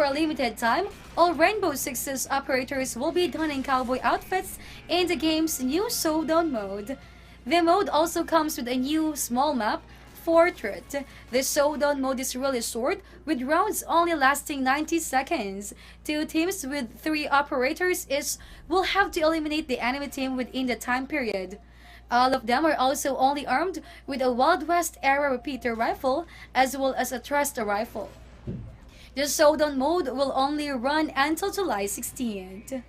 a limited time, all Rainbow Six's operators will be donning cowboy outfits in the game's new Showdown mode. The mode also comes with a new small map, Portrait. The Showdown mode is really short, with rounds only lasting 90 seconds. Two teams with 3 operators each will have to eliminate the enemy team within the time period. All of them are also only armed with a Wild West era repeater rifle as well as a thrust rifle. The Showdown mode will only run until July 16th.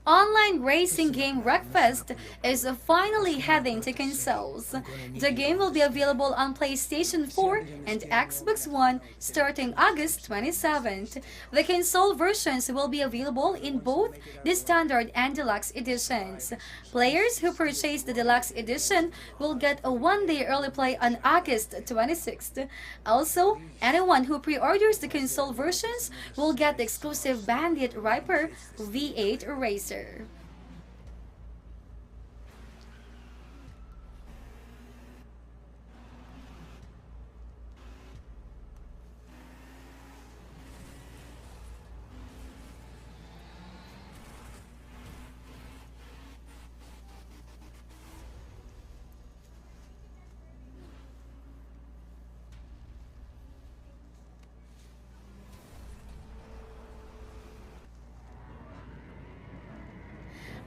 Online racing game Wreckfest is finally heading to consoles. The game will be available on PlayStation 4 and Xbox One starting August 27th. The console versions will be available in both the standard and deluxe editions. Players who purchase the deluxe edition will get a 1-day early play on August 26th. Also, anyone who pre-orders the console versions will get the exclusive Bandit Riper V8 Racer.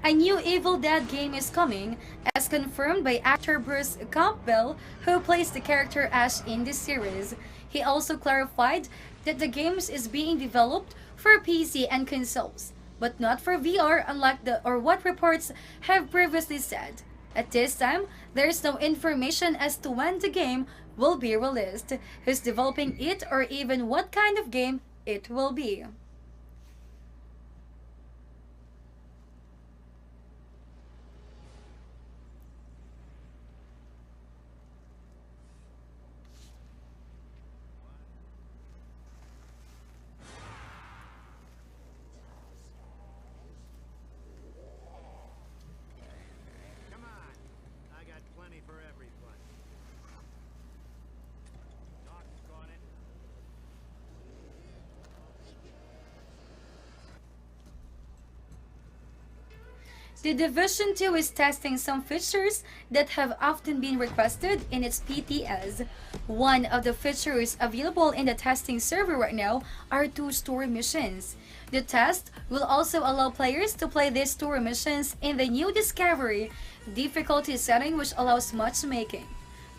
A new Evil Dead game is coming, as confirmed by actor Bruce Campbell, who plays the character Ash in the series. He also clarified that the game is being developed for PC and consoles, but not for VR, unlike what reports have previously said. At this time, there is no information as to when the game will be released, who's developing it, or even what kind of game it will be. The Division 2 is testing some features that have often been requested in its PTS. One of the features available in the testing server right now are 2 story missions. The test will also allow players to play these story missions in the new Discovery difficulty setting, which allows matchmaking.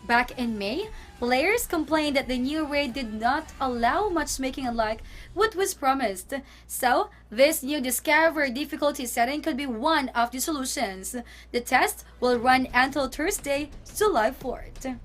Back in May, players complained that the new raid did not allow matchmaking unlike what was promised. So, this new Discover difficulty setting could be one of the solutions. The test will run until Thursday, July 4th.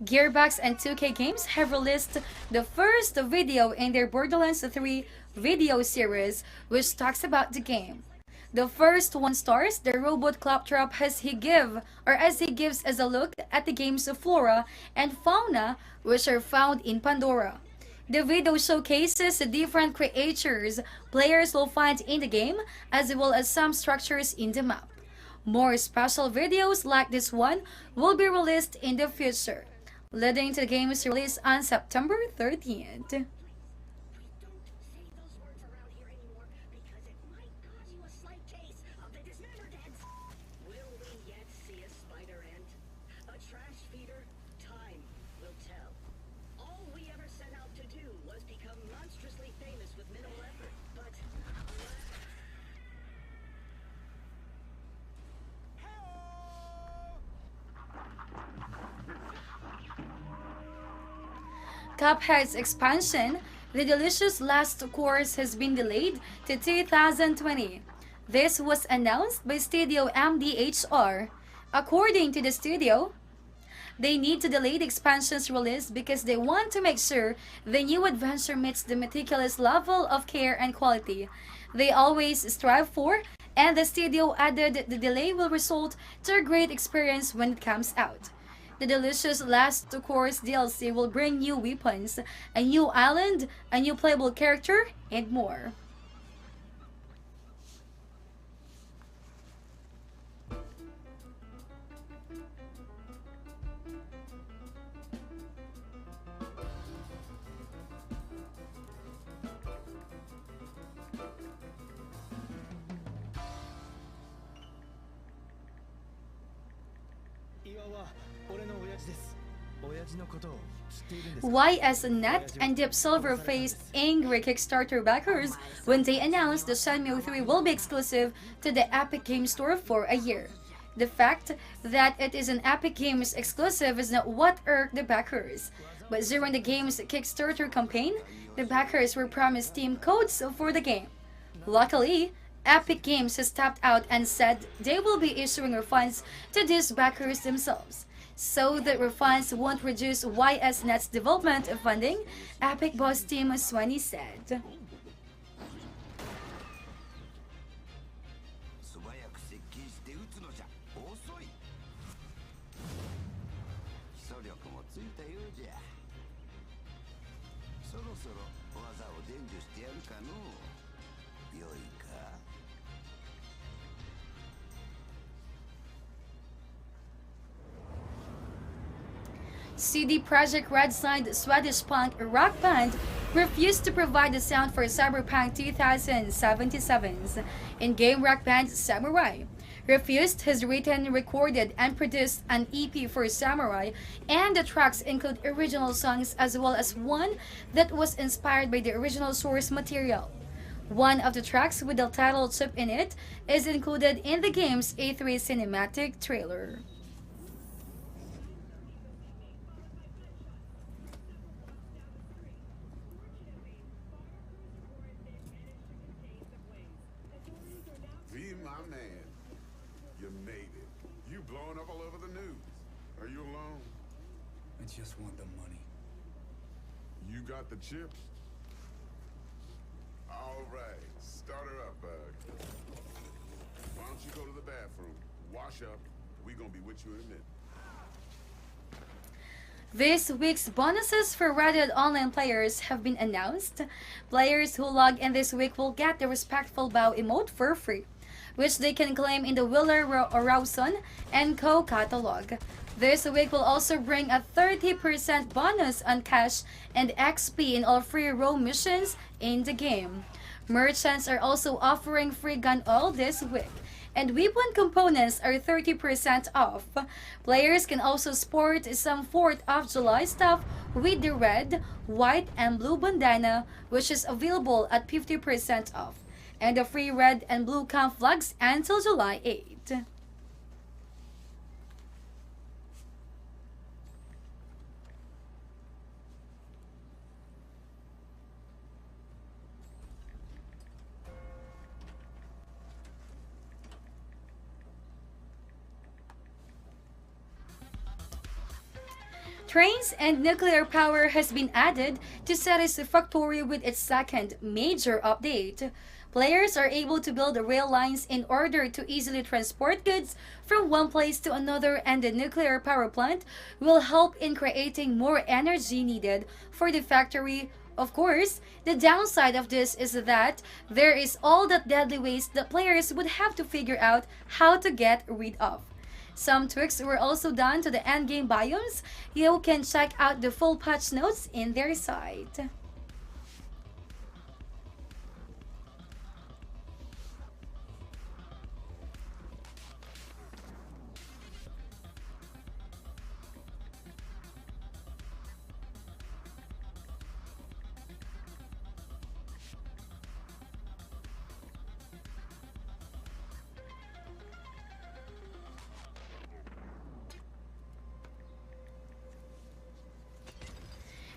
Gearbox and 2K Games have released the first video in their Borderlands 3 video series, which talks about the game. The first one stars the robot Claptrap as he gives us a look at the game's flora and fauna, which are found in Pandora. The video showcases the different creatures players will find in the game, as well as some structures in the map. More special videos like this one will be released in the future, leading to the game's release on September 13th. Cuphead's expansion, The Delicious Last Course, has been delayed to 2020. This was announced by Studio MDHR. According to the studio, they need to delay the expansion's release because they want to make sure the new adventure meets the meticulous level of care and quality they always strive for, and the studio added the delay will result to a great experience when it comes out. The delicious Last Course DLC will bring new weapons, a new island, a new playable character, and more. YS Net and Deep Silver faced angry Kickstarter backers when they announced the Shenmue 3 will be exclusive to the Epic Games Store for a year. The fact that it is an Epic Games exclusive is not what irked the backers, but during the game's Kickstarter campaign, the backers were promised Steam codes for the game. Luckily, Epic Games has tapped out and said they will be issuing refunds to these backers themselves. So that refunds won't reduce YSNet's development funding, Epic boss Tim Sweeney said. CD Projekt Red signed Swedish punk rock band refused to provide the sound for Cyberpunk 2077's in-game rock band Samurai. Refused has written, recorded, and produced an EP for Samurai, and the tracks include original songs as well as one that was inspired by the original source material. One of the tracks with the title chip in it is included in the game's E3 cinematic trailer. Just want the money. You got the chips? All right, start her up, bud. Why don't you go to the bathroom, wash up, we gonna be with you in a minute. This week's bonuses for Reddit online players have been announced. Players who log in this week will get the respectful bow emote for free, which they can claim in the Wheeler Rawson and Co. catalog. This week will also bring a 30% bonus on cash and XP in all free roam missions in the game. Merchants are also offering free gun oil this week, and weapon components are 30% off. Players can also sport some 4th of July stuff with the red, white, and blue bandana, which is available at 50% off, and the free red and blue camp flags until July 8th. Trains and nuclear power has been added to Satisfactory with its second major update. Players are able to build rail lines in order to easily transport goods from one place to another, and the nuclear power plant will help in creating more energy needed for the factory. Of course, the downside of this is that there is all that deadly waste that players would have to figure out how to get rid of. Some tweaks were also done to the endgame biomes. You can check out the full patch notes in their site.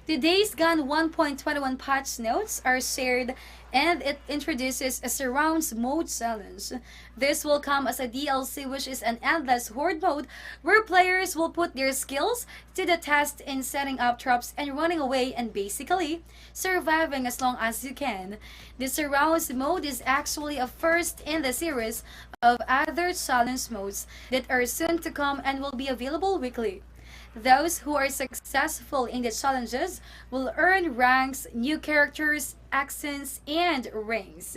Today's Gun 1.21 patch notes are shared and it introduces a surrounds mode challenge. This will come as a DLC, which is an endless horde mode where players will put their skills to the test in setting up traps and running away and basically surviving as long as you can. The surrounds mode is actually a first in the series of other challenge modes that are soon to come and will be available weekly. Those who are successful in the challenges will earn ranks, new characters, accents, and rings.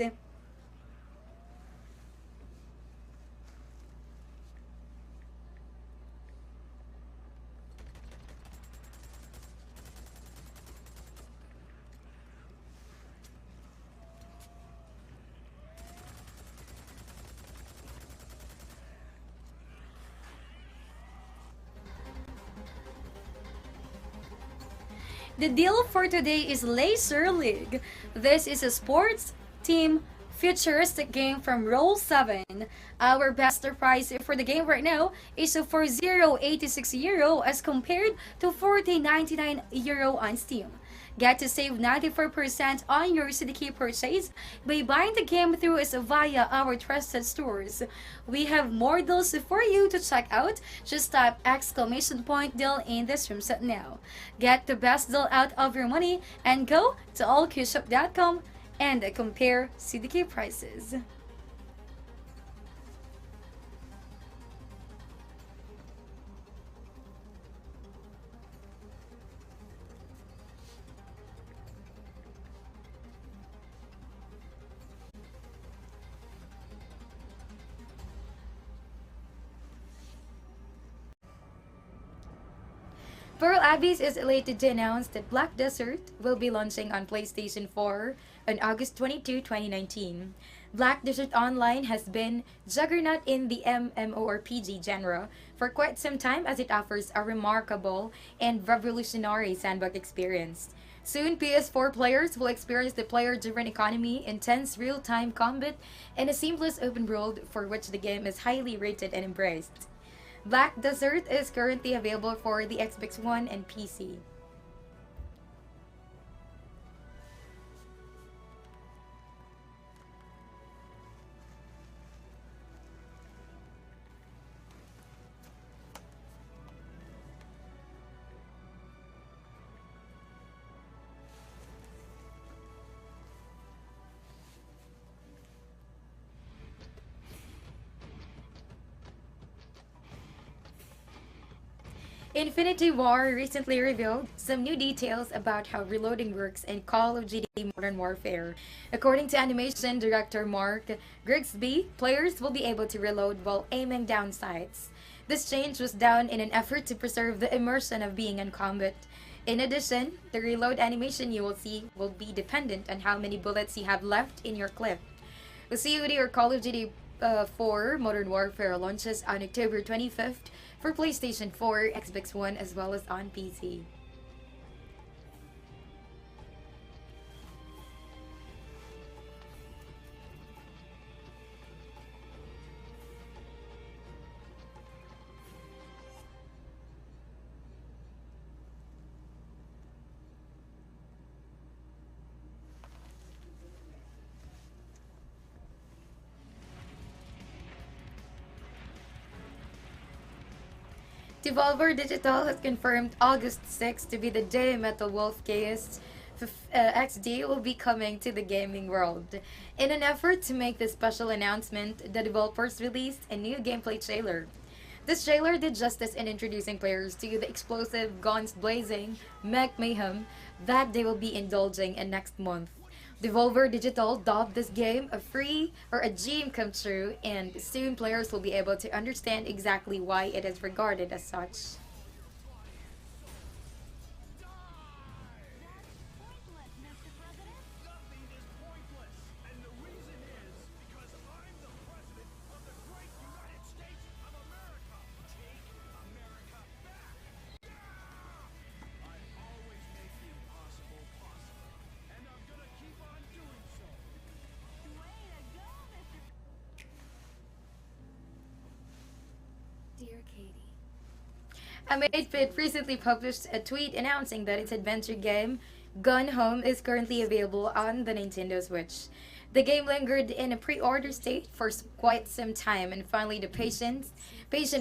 The deal for today is Laser League. This is a sports team futuristic game from Roll 7. Our best price for the game right now is for 0.86 euro as compared to 40.99 euro on Steam. Get to save 94% on your CDK purchase by buying the game through us via our trusted stores. We have more deals for you to check out. Just type exclamation point deal in the stream set now. Get the best deal out of your money and go to allkeyshop.com and compare CDK prices. Pearl Abyss is elated to announce that Black Desert will be launching on PlayStation 4 on August 22, 2019. Black Desert Online has been juggernaut in the MMORPG genre for quite some time as it offers a remarkable and revolutionary sandbox experience. Soon, PS4 players will experience the player-driven economy, intense real-time combat, and a seamless open world for which the game is highly rated and embraced. Black Desert is currently available for the Xbox One and PC. Infinity War recently revealed some new details about how reloading works in Call of Duty Modern Warfare. According to animation director Mark Grigsby, players will be able to reload while aiming down sights. This change was done in an effort to preserve the immersion of being in combat. In addition, the reload animation you will see will be dependent on how many bullets you have left in your clip. The COD or Call of Duty 4 Modern Warfare launches on October 25th for PlayStation 4, Xbox One, as well as on PC. Devolver Digital has confirmed August 6th to be the day Metal Wolf KS XD will be coming to the gaming world. In an effort to make this special announcement, the developers released a new gameplay trailer. This trailer did justice in introducing players to the explosive, guns blazing, mech mayhem that they will be indulging in next month. Devolver Digital dubbed this game a free or a dream come true, and soon players will be able to understand exactly why it is regarded as such. Amazfit recently published a tweet announcing that its adventure game, Gone Home, is currently available on the Nintendo Switch. The game lingered in a pre-order state for quite some time, and finally the patient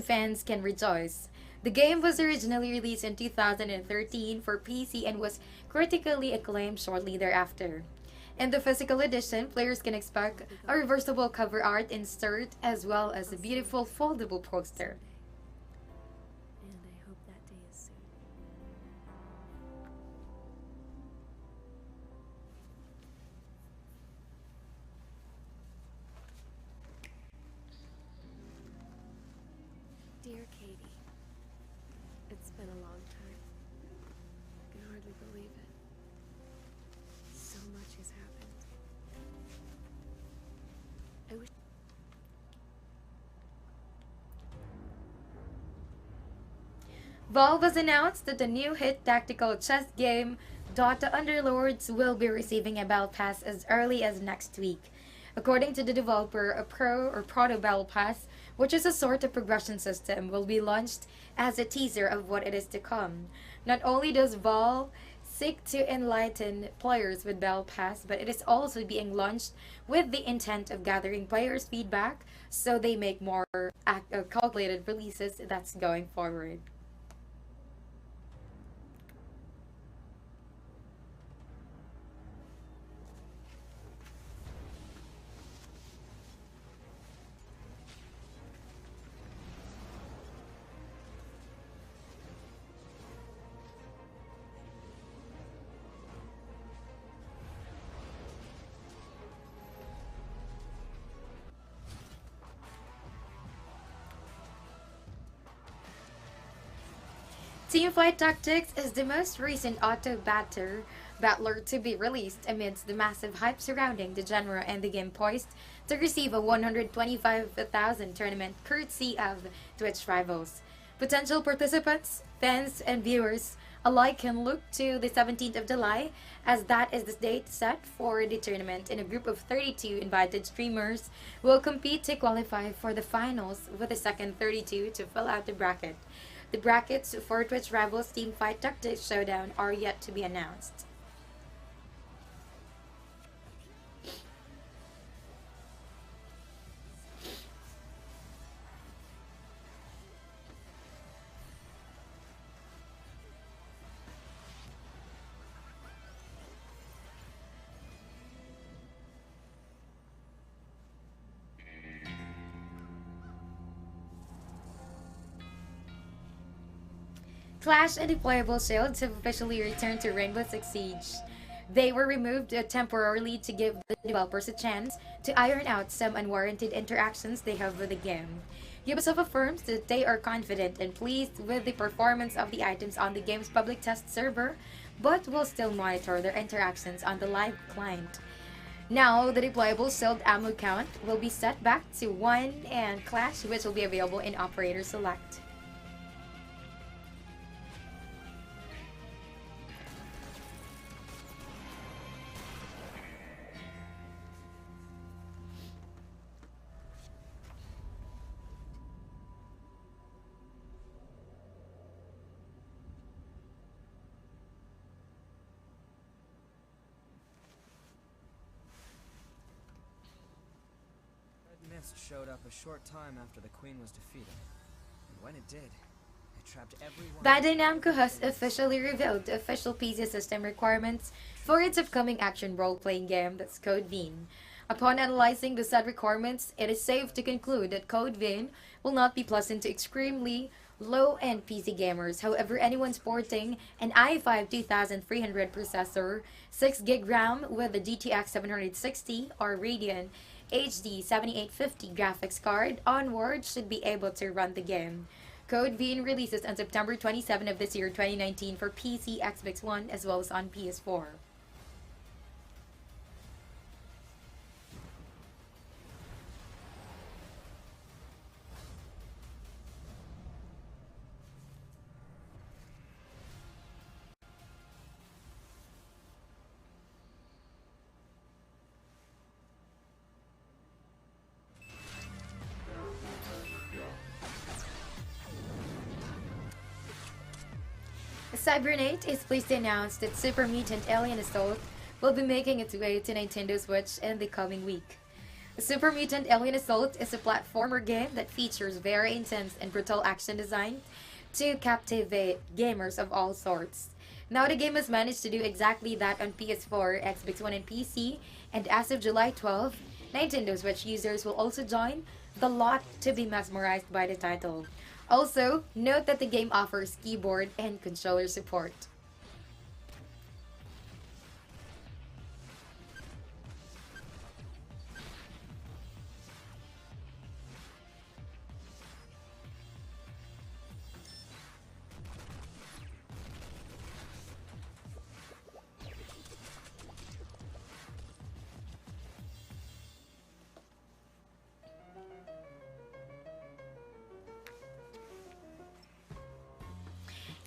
fans can rejoice. The game was originally released in 2013 for PC and was critically acclaimed shortly thereafter. In the physical edition, players can expect a reversible cover art insert as well as a beautiful foldable poster. And I hope that day is soon. Dear Katie, it's been a long time. I can hardly believe it. So much has happened. I wish. Valve has announced that the new hit tactical chess game Dota Underlords will be receiving a Battle Pass as early as next week. According to the developer, a Pro or Proto Battle Pass, which is a sort of progression system, will be launched as a teaser of what it is to come. Not only does Valve seek to enlighten players with Battle Pass, but it is also being launched with the intent of gathering players' feedback so they make more calculated releases that's going forward. Teamfight Tactics is the most recent battler to be released amidst the massive hype surrounding the genre and the game poised to receive a 125,000 tournament courtesy of Twitch rivals. Potential participants, fans, and viewers alike can look to the 17th of July as that is the date set for the tournament, and a group of 32 invited streamers will compete to qualify for the finals with the second 32 to fill out the bracket. The brackets for Twitch Rivals Teamfight Tactics Showdown are yet to be announced. Clash and deployable shields have officially returned to Rainbow Six Siege. They were removed temporarily to give the developers a chance to iron out some unwarranted interactions they have with the game. Ubisoft affirms that they are confident and pleased with the performance of the items on the game's public test server, but will still monitor their interactions on the live client. Now, the deployable shield ammo count will be set back to 1 and Clash, which will be available in Operator Select. Red mist showed up a short time after the Queen was defeated. And when it did, it trapped everyone. Bandai Namco has officially revealed the official PC system requirements for its upcoming action role-playing game, that's Code Vein. Upon analyzing the said requirements, it is safe to conclude that Code Vein will not be pleasant to extremely low-end PC gamers. However, anyone sporting an i5 2300 processor, 6GB RAM with a GTX 760 or Radeon HD 7850 graphics card onward should be able to run the game. Code Vein releases on September 27 of this year, 2019 for PC, Xbox One, as well as on PS4. Cybernet is pleased to announce that Super Mutant Alien Assault will be making its way to Nintendo Switch in the coming week. Super Mutant Alien Assault is a platformer game that features very intense and brutal action design to captivate gamers of all sorts. Now the game has managed to do exactly that on PS4, Xbox One, and PC, and as of July 12, Nintendo Switch users will also join the lot to be mesmerized by the title. Also, note that the game offers keyboard and controller support.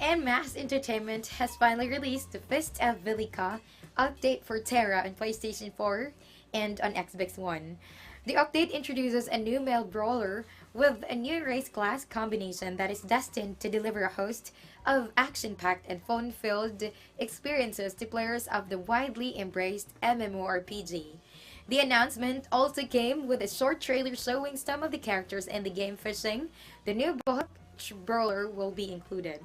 And Mass Entertainment has finally released the Fist of Velika update for Terra on PlayStation 4 and on Xbox One. The update introduces a new male brawler with a new race class combination that is destined to deliver a host of action-packed and fun-filled experiences to players of the widely embraced MMORPG. The announcement also came with a short trailer showing some of the characters in the game fishing. The new book brawler will be included.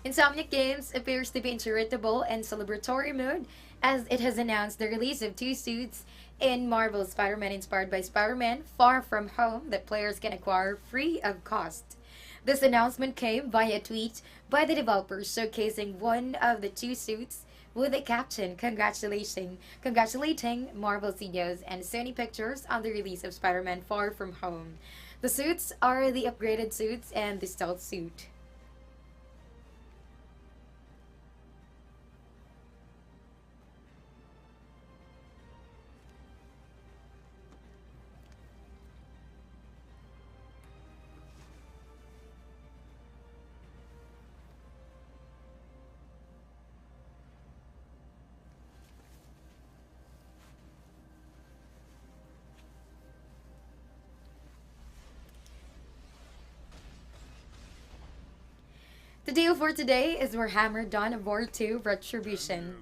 Insomniac Games appears to be in charitable and celebratory mood as it has announced the release of two suits in Marvel's Spider-Man inspired by Spider-Man Far From Home that players can acquire free of cost. This announcement came via a tweet by the developers showcasing one of the two suits with a caption congratulating Marvel Studios and Sony Pictures on the release of Spider-Man Far From Home. The suits are the upgraded suits and the stealth suit. The deal for today is Warhammer Dawn of War 2 Retribution.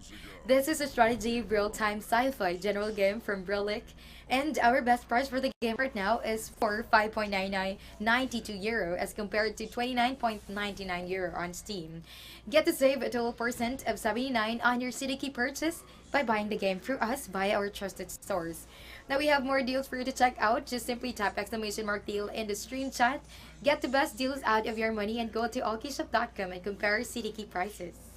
This is a strategy real-time sci-fi general game from Brillic, and our best price for the game right now is for 5.9992 euro as compared to 29.99 euro on Steam. Get to save a total percent of 79 on your CDK purchase by buying the game through us via our trusted stores. Now we have more deals for you to check out. Just simply tap !deal in the stream chat. Get the best deals out of your money and go to allkeyshop.com and compare CDK prices.